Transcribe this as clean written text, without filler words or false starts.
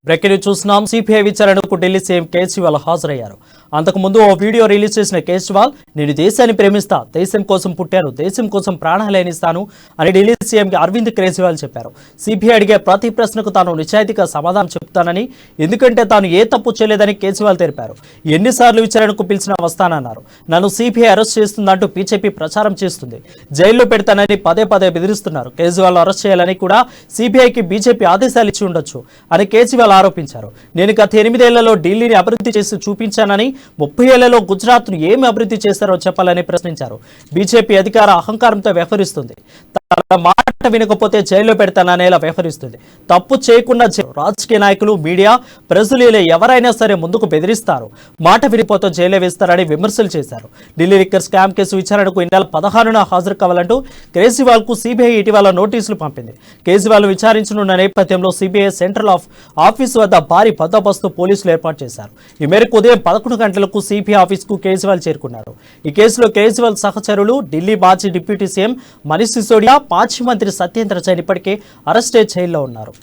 Breaking news చూస్తున్నాం. CPI విచారణకు Delhi CM Kejriwal హాజరయ్యారు. అంతకుముందు ఓ వీడియో రిలీజ్ చేసిన కేజ్రీవాల్, నేను దేశాన్ని ప్రేమిస్తా, దేశం కోసం పుట్టాను, దేశం కోసం ప్రాణాలనిస్తాను అని ఢిల్లీ సీఎం అరవింద్ కేజ్రీవాల్ చెప్పారు. సిపిఐ అడిగే ప్రతి ప్రశ్నకు తాను నిజాయితీగా సమాధానం చెప్తానని, ఎందుకంటే తాను ఏ తప్పు చేయలేదని కేజ్రీవాల్ తెలిపారు. ఎన్నిసార్లు విచారణకు పిలిచినా వస్తానన్నారు. నన్ను సిపిఐ అరెస్ట్ చేస్తుందంటూ బీజేపీ ప్రచారం చేస్తుంది, జైల్లో పెడతానని పదే పదే బెదిరిస్తున్నారు. కేజ్రీవాల్ అరెస్ట్ చేయాలని కూడా సిపిఐకి బీజేపీ ఆదేశాలు ఇచ్చి ఉండొచ్చు అని కేజ్రీవాల్ ఆరోపించారు. నేను గత 8 ఏళ్లలో ఢిల్లీని అభివృద్ధి చేసి చూపించానని, 30 ఏళ్లలో గుజరాత్ను ఏమి అభివృద్ధి చేశారో చెప్పాలని ప్రశ్నించారు. బీజేపీ అధికార అహంకారంతో వ్యవహరిస్తుంది, తన మాట వినకపోతే జైల్లో పెడతాననేలా వ్యవహరిస్తుంది. తప్పు చేయకుండా రాజకీయ నాయకులు, మీడియా, ప్రజలు ఎవరైనా సరే ముందుకు బెదిరిస్తారు, మాట వినిపోతే జైల్లో వేస్తారని విమర్శలు చేశారు. ఢిల్లీ లిక్కర్ స్కామ్ కేసు విచారణకు ఈ నెల 16న హాజరు కావాలంటూ కేజ్రీవాల్ కు సిబిఐ ఇటీవల నోటీసులు పంపింది. కేజ్రీవాల్ విచారించనున్న నేపథ్యంలో సిబిఐ సెంట్రల్ ఆఫీసు వద్ద భారీ బందోబస్తు పోలీసులు ఏర్పాటు చేశారు. ఈ మేరకు ఉదయం 11 గంటలకు సిబిఐ ఆఫీసుకు కేజ్రీవాల్ చేరుకున్నారు. ఈ కేసులో కేజ్రీవాల్ సహచరులు, ఢిల్లీ మాజీ డిప్యూటీ సీఎం మనీష్ సిసోడియా, మాజీ మంత్రి సత్యేంద్ర జైన్ ఇప్పటికే అరెస్టే జైల్లో ఉన్నారు.